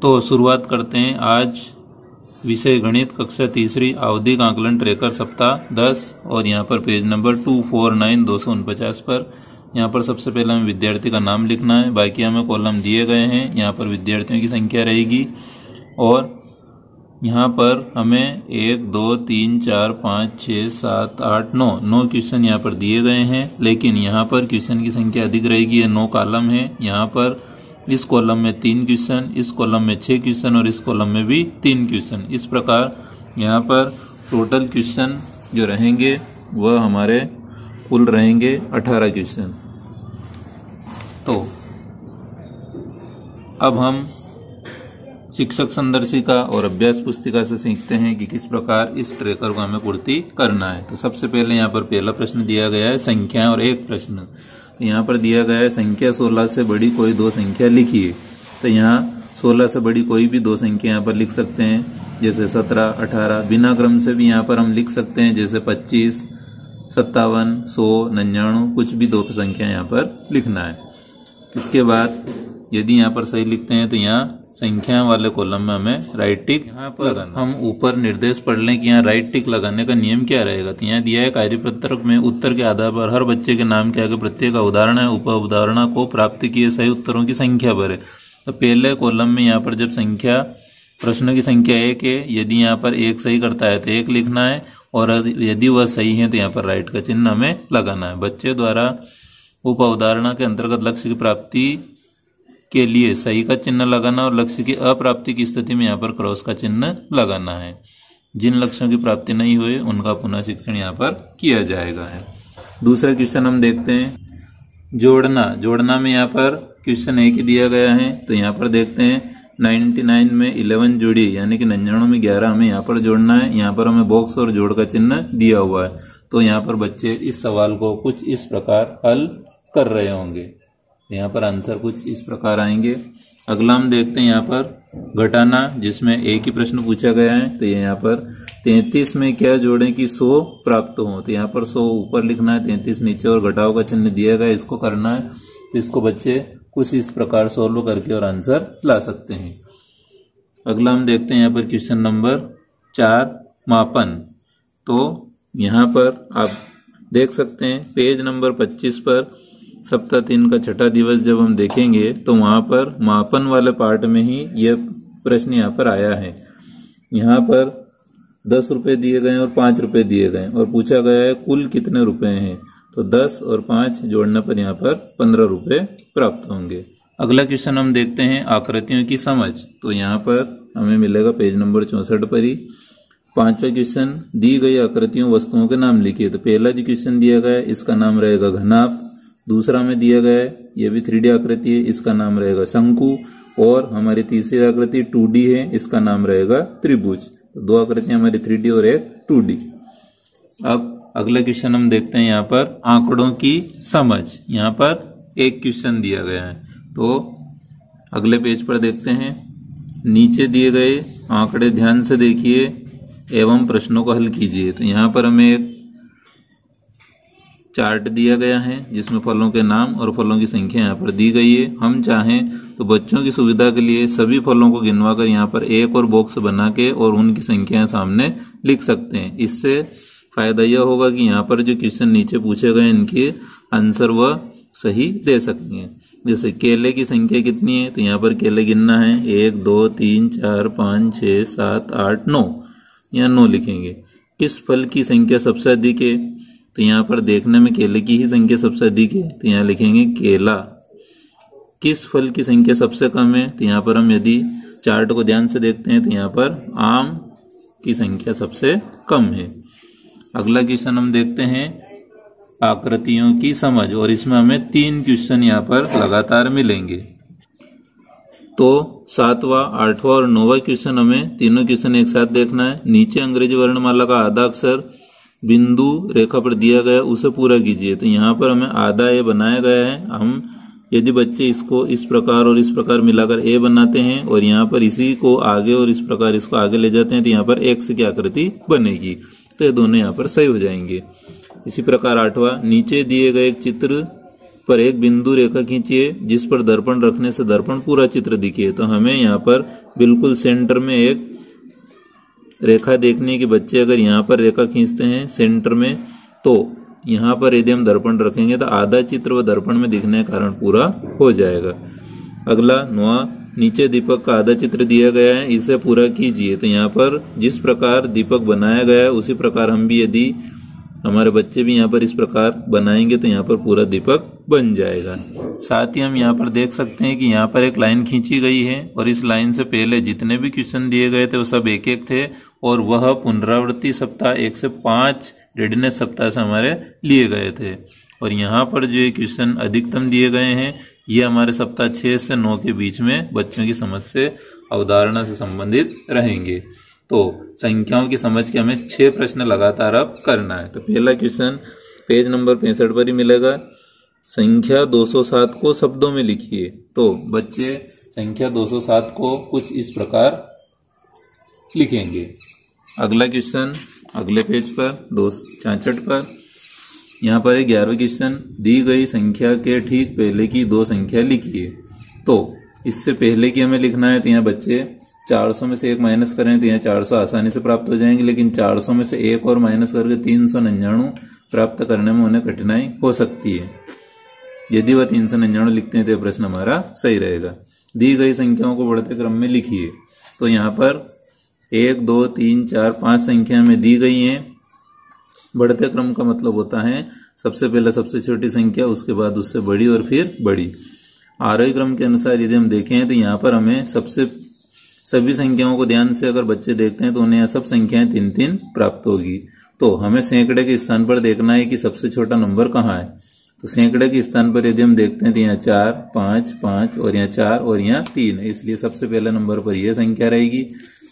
तो शुरुआत करते हैं। आज विषय गणित कक्षा तीसरी आवधिक आकलन ट्रेकर सप्ताह 10 और यहाँ पर पेज नंबर 249 249 पर यहाँ पर सबसे पहले हमें विद्यार्थी का नाम लिखना है। बाकी हमें कॉलम दिए गए हैं, यहाँ पर विद्यार्थियों की संख्या रहेगी और यहाँ पर हमें 1 2 3 4 5 6 7 8 9 क्वेश्चन यहाँ पर दिए गए हैं। लेकिन यहाँ पर क्वेश्चन की संख्या अधिक रहेगी। ये 9 कॉलम है। यहाँ पर इस कॉलम में 3 क्वेश्चन, इस कॉलम में 6 क्वेश्चन और इस कॉलम में भी 3 क्वेश्चन। इस प्रकार यहाँ पर टोटल क्वेश्चन जो रहेंगे वह हमारे कुल रहेंगे 18 क्वेश्चन। तो अब हम शिक्षक संदर्शिका और अभ्यास पुस्तिका से सीखते हैं कि किस प्रकार इस ट्रेकर को हमें पूर्ति करना है। तो सबसे पहले यहाँ पर पहला प्रश्न दिया गया है संख्या और एक प्रश्न। तो यहाँ पर दिया गया है संख्या 16 से बड़ी कोई दो संख्या लिखिए। तो यहाँ 16 से बड़ी कोई भी दो संख्या यहाँ पर लिख सकते हैं, जैसे 17 18। बिना क्रम से भी यहाँ पर हम लिख सकते हैं, जैसे 25 57 100 99। कुछ भी दो संख्या यहाँ पर लिखना है। इसके बाद यदि यहाँ पर सही लिखते हैं तो यहाँ संख्या वाले कॉलम में हमें राइट टिक यहाँ पर हम ऊपर निर्देश पढ़ लें कि यहाँ राइट टिक लगाने का नियम क्या रहेगा। तो यहाँ दिया है कार्यपत्रक में उत्तर के आधार पर हर बच्चे के नाम के आगे प्रत्येक उदाहरण है उप उदाहरणों को प्राप्त किए सही उत्तरों की संख्या भरे। तो पहले कॉलम में यहाँ पर जब संख्या प्रश्नों की संख्या 1 है, यदि यहाँ पर 1 सही करता है तो 1 लिखना है और यदि वह सही है तो यहाँ पर राइट का चिन्ह हमें लगाना है। बच्चे द्वारा उप अवधारणा के अंतर्गत लक्ष्य की प्राप्ति के लिए सही का चिन्ह लगाना और लक्ष्य की अप्राप्ति की स्थिति में यहाँ पर क्रॉस का चिन्ह लगाना है। जिन लक्ष्यों की प्राप्ति नहीं हुई उनका पुनः शिक्षण यहाँ पर किया जाएगा है। दूसरा क्वेश्चन हम देखते हैं जोड़ना में यहाँ पर क्वेश्चन 1 ही दिया गया है। तो यहाँ पर देखते हैं 99 में 11 जोड़ी यानी कि 99 में 11 हमें यहाँ पर जोड़ना है। यहाँ पर हमें बॉक्स और जोड़ का चिन्ह दिया हुआ है। तो यहाँ पर बच्चे इस सवाल को कुछ इस प्रकार हल कर रहे होंगे। यहाँ पर आंसर कुछ इस प्रकार आएंगे। अगला हम देखते हैं यहाँ पर घटाना, जिसमें एक ही प्रश्न पूछा गया है। तो यहाँ पर 33 में क्या जोड़ें कि 100 प्राप्त हो। तो यहाँ पर 100 ऊपर लिखना है, 33 नीचे और घटाव का चिन्ह दिया गया है, इसको करना है। तो इसको बच्चे कुछ इस प्रकार सोल्व करके और आंसर ला सकते हैं। अगला हम देखते हैं यहाँ पर क्वेश्चन नंबर 4 मापन। तो यहाँ पर आप देख सकते हैं पेज नंबर 25 पर सप्ताह 3 का छठा दिवस जब हम देखेंगे तो वहाँ पर मापन वाले पार्ट में ही यह प्रश्न यहाँ पर आया है। यहाँ पर 10 रुपये दिए गए और 5 रुपये दिए गए और पूछा गया है कुल कितने रुपए हैं। तो 10 और 5 जोड़ने पर यहाँ पर 15 रुपये प्राप्त होंगे। अगला क्वेश्चन हम देखते हैं आकृतियों की समझ। तो यहाँ पर हमें मिलेगा पेज नंबर 64 पर ही। 5वां क्वेश्चन दी गई आकृतियों वस्तुओं के नाम लिखिए। तो पहला जो क्वेश्चन दिया गया है इसका नाम रहेगा घनाभ। दूसरा में दिया गया है यह भी 3D आकृति है, इसका नाम रहेगा शंकु। और हमारी तीसरी आकृति 2D है, इसका नाम रहेगा त्रिभुज। तो दो आकृतियां हमारी 3D और एक 2D। अब अगला क्वेश्चन हम देखते हैं यहाँ पर आंकड़ों की समझ। यहाँ पर एक क्वेश्चन दिया गया है। तो अगले पेज पर देखते हैं। नीचे दिए गए आंकड़े ध्यान से देखिए एवं प्रश्नों को हल कीजिए। तो यहाँ पर हमें एक चार्ट दिया गया है जिसमें फलों के नाम और फलों की संख्या यहाँ पर दी गई है। हम चाहें तो बच्चों की सुविधा के लिए सभी फलों को गिनवाकर यहाँ पर एक और बॉक्स बना के और उनकी संख्याएं सामने लिख सकते हैं। इससे फायदा यह होगा कि यहाँ पर जो क्वेश्चन नीचे पूछे गए इनके आंसर वह सही दे सकेंगे। जैसे केले की संख्या कितनी है, तो यहाँ पर केले गिनना है 1 2 3 4 5 6 7 8 9। यहाँ 9 लिखेंगे। किस फल की संख्या सबसे अधिक है, तो यहाँ पर देखने में केले की ही संख्या सबसे अधिक है, तो यहाँ लिखेंगे केला। किस फल की संख्या सबसे कम है, तो यहाँ पर हम यदि चार्ट को ध्यान से देखते हैं तो यहाँ पर आम की संख्या सबसे कम है। अगला क्वेश्चन हम देखते हैं आकृतियों की समझ और इसमें हमें 3 क्वेश्चन यहाँ पर लगातार मिलेंगे। तो 7वां 8वां और 9वां क्वेश्चन हमें तीनों क्वेश्चन एक साथ देखना है। नीचे अंग्रेजी वर्णमाला का आधा अक्षर बिंदु रेखा पर दिया गया उसे पूरा कीजिए। तो यहाँ पर हमें आधा ए बनाया गया है। हम यदि बच्चे इसको इस प्रकार और इस प्रकार मिलाकर ए बनाते हैं और यहाँ पर इसी को आगे और इस प्रकार इसको आगे ले जाते हैं तो यहाँ पर एक्स की आकृति बनेगी। तो ये दोनों यहाँ पर सही हो जाएंगे। इसी प्रकार 8वां नीचे दिए गए एक चित्र पर एक बिंदु रेखा खींचिए जिस पर दर्पण रखने से दर्पण पूरा चित्र दिखे। तो हमें यहाँ पर बिल्कुल सेंटर में एक रेखा देखने की बच्चे अगर यहाँ पर रेखा खींचते हैं सेंटर में, तो यहाँ पर यदि हम दर्पण रखेंगे तो आधा चित्र व दर्पण में दिखने के कारण पूरा हो जाएगा। अगला 9, नीचे दीपक का आधा चित्र दिया गया है, इसे पूरा कीजिए। तो यहाँ पर जिस प्रकार दीपक बनाया गया है उसी प्रकार हम भी, यदि हमारे बच्चे भी यहाँ पर इस प्रकार बनाएंगे तो यहाँ पर पूरा दीपक बन जाएगा। साथ ही हम यहाँ पर देख सकते हैं कि यहाँ पर एक लाइन खींची गई है और इस लाइन से पहले जितने भी क्वेश्चन दिए गए थे वो सब एक एक थे और वह पुनरावृत्ति सप्ताह 1 से 5 रेडीनेस सप्ताह से हमारे लिए गए थे। और यहाँ पर जो ये क्वेश्चन अधिकतम दिए गए हैं ये हमारे सप्ताह 6 से 9 के बीच में बच्चों की समझ से अवधारणा से संबंधित रहेंगे। तो संख्याओं की समझ के हमें 6 प्रश्न लगातार अब करना है। तो पहला क्वेश्चन पेज नंबर 65 पर ही मिलेगा। संख्या 207 को शब्दों में लिखिए। तो बच्चे संख्या 207 को कुछ इस प्रकार लिखेंगे। अगला क्वेश्चन अगले पेज पर 266 पर, यहाँ पर 11वां क्वेश्चन, दी गई संख्या के ठीक पहले की 2 संख्या लिखिए। तो इससे पहले की हमें लिखना है। तो यहाँ बच्चे 400 में से 1 माइनस करें तो यहाँ 400 आसानी से प्राप्त हो जाएंगे, लेकिन 400 में से 1 और माइनस करके 399 प्राप्त करने में उन्हें कठिनाई हो सकती है। यदि वह 399 लिखते हैं तो यह प्रश्न हमारा सही रहेगा। दी गई संख्याओं को बढ़ते क्रम में लिखिए। तो यहाँ पर 1, 2, 3, 4, 5 संख्या में दी गई हैं। बढ़ते क्रम का मतलब होता है सबसे पहले सबसे छोटी संख्या, उसके बाद उससे बड़ी और फिर बड़ी। आरोही क्रम के अनुसार यदि हम देखें तो यहाँ पर हमें सभी संख्याओं को ध्यान से अगर बच्चे देखते हैं तो उन्हें यह सब संख्याएं 3-3 प्राप्त होगी। तो हमें सैकड़े के स्थान पर देखना है कि सबसे छोटा नंबर कहाँ है। तो सैकड़े के स्थान पर यदि हम देखते हैं तो यहाँ 4, 5, 5 और यहाँ 4 और यहाँ 3 है, इसलिए सबसे पहले नंबर पर यह संख्या रहेगी।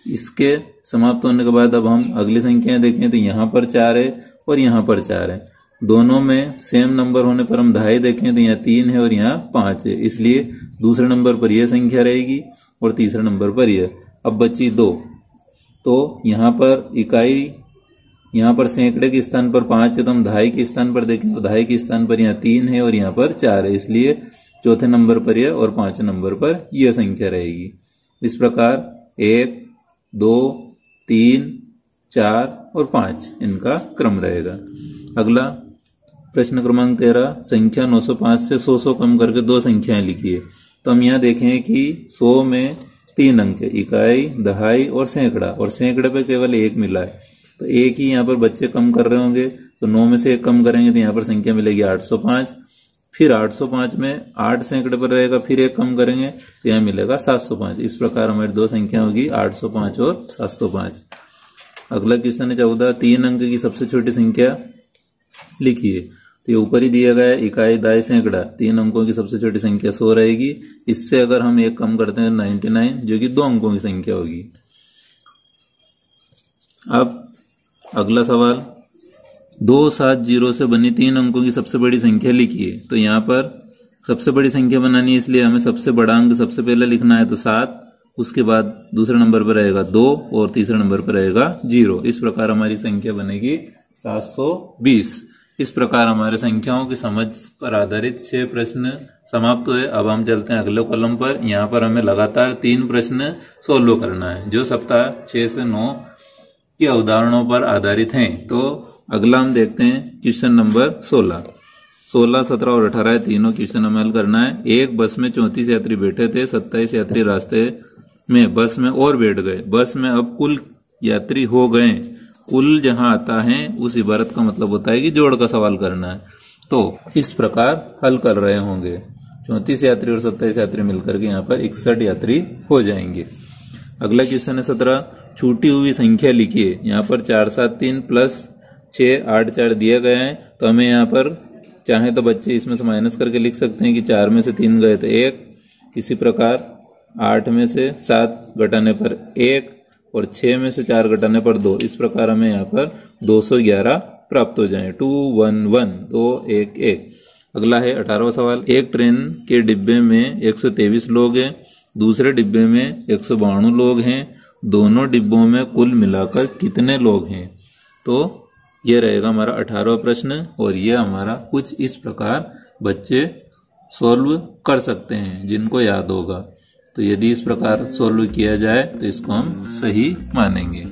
इसके समाप्त होने के बाद अब हम अगली संख्याएं देखें तो यहाँ पर 4 है और यहाँ पर 4 है। दोनों में सेम नंबर होने पर हम दहाई देखें तो यहाँ 3 है और यहाँ 5 है, इसलिए दूसरे नंबर पर यह संख्या रहेगी और तीसरे नंबर पर यह। अब बची 2। तो यहाँ पर इकाई, यहाँ पर सैकड़े के स्थान पर 5 है तो हम दहाई के स्थान पर देखें तो दहाई के स्थान पर यहाँ 3 है और यहाँ पर 4 है, इसलिए चौथे नंबर पर यह और 5वें नंबर पर यह संख्या रहेगी। इस प्रकार 1, 2, 3, 4 और 5 इनका क्रम रहेगा। अगला प्रश्न क्रमांक 13, संख्या 905 से 100 कम करके 2 संख्याएं लिखिए। तो हम यहाँ देखें कि 100 में 3 अंक है, इकाई, दहाई और सैकड़ा, और सैकड़े पे केवल 1 मिला है। तो 1 ही यहाँ पर बच्चे कम कर रहे होंगे, तो 9 में से 1 कम करेंगे तो यहाँ पर संख्या मिलेगी 805। फिर 805 में 8 सैकड़े पर रहेगा, फिर 1 कम करेंगे तो यहाँ मिलेगा 705। इस प्रकार हमारी 2 संख्या होगी 805 और 705। अगला क्वेश्चन है 14, 3 अंक की सबसे छोटी संख्या लिखिए। तो ये ऊपर ही दिया गया है, इकाई, दहाई, सैकड़ा, 3 अंकों की सबसे छोटी संख्या 100 रहेगी। इससे अगर हम 1 कम करते हैं 99, जो कि 2 अंकों की संख्या होगी। अब अगला सवाल, 270 से बनी 3 अंकों की सबसे बड़ी संख्या लिखिए। तो यहाँ पर सबसे बड़ी संख्या बनानी है, इसलिए हमें सबसे बड़ा अंक सबसे पहले लिखना है। तो 7, उसके बाद दूसरे नंबर पर रहेगा 2 और तीसरे नंबर पर रहेगा 0। इस प्रकार हमारी संख्या बनेगी 720। इस प्रकार हमारे संख्याओं की समझ पर आधारित 6 प्रश्न समाप्त हुए। अब हम चलते हैं अगले कॉलम पर। यहाँ पर हमें लगातार 3 प्रश्न सोल्व करना है जो सप्ताह 6 से 9 की अवधारणाओं पर आधारित हैं। तो अगला हम देखते हैं क्वेश्चन नंबर 16, 17 और 18 तीनों क्वेश्चन हमें हल करना है। एक बस में 34 यात्री बैठे थे, 27 यात्री रास्ते में बस में और बैठ गए। बस में अब कुल यात्री हो गए। कुल जहां आता है उस इबारत का मतलब होता है कि जोड़ का सवाल करना है। तो इस प्रकार हल कर रहे होंगे। 34 यात्री और 27 यात्री मिलकर के यहाँ पर 61 यात्री हो जाएंगे। अगला क्वेश्चन है 17, छूटी हुई संख्या लिखिए। यहाँ पर 473 प्लस 6 8 4 दिया गया है। तो हमें यहाँ पर चाहे तो बच्चे इसमें से माइनस करके लिख सकते हैं कि 4 में से 3 गए तो 1, इसी प्रकार 8 में से 7 घटाने पर 1 और 6 में से 4 घटाने पर 2। इस प्रकार हमें यहाँ पर 211 प्राप्त हो जाए। 211 211। अगला है 18वां सवाल, एक ट्रेन के डिब्बे में 123 लोग हैं, दूसरे डिब्बे में 192 लोग हैं। दोनों डिब्बों में कुल मिलाकर कितने लोग हैं? तो ये रहेगा हमारा 18वां प्रश्न और ये हमारा कुछ इस प्रकार बच्चे सोल्व कर सकते हैं जिनको याद होगा। तो यदि इस प्रकार सोल्व किया जाए तो इसको हम सही मानेंगे।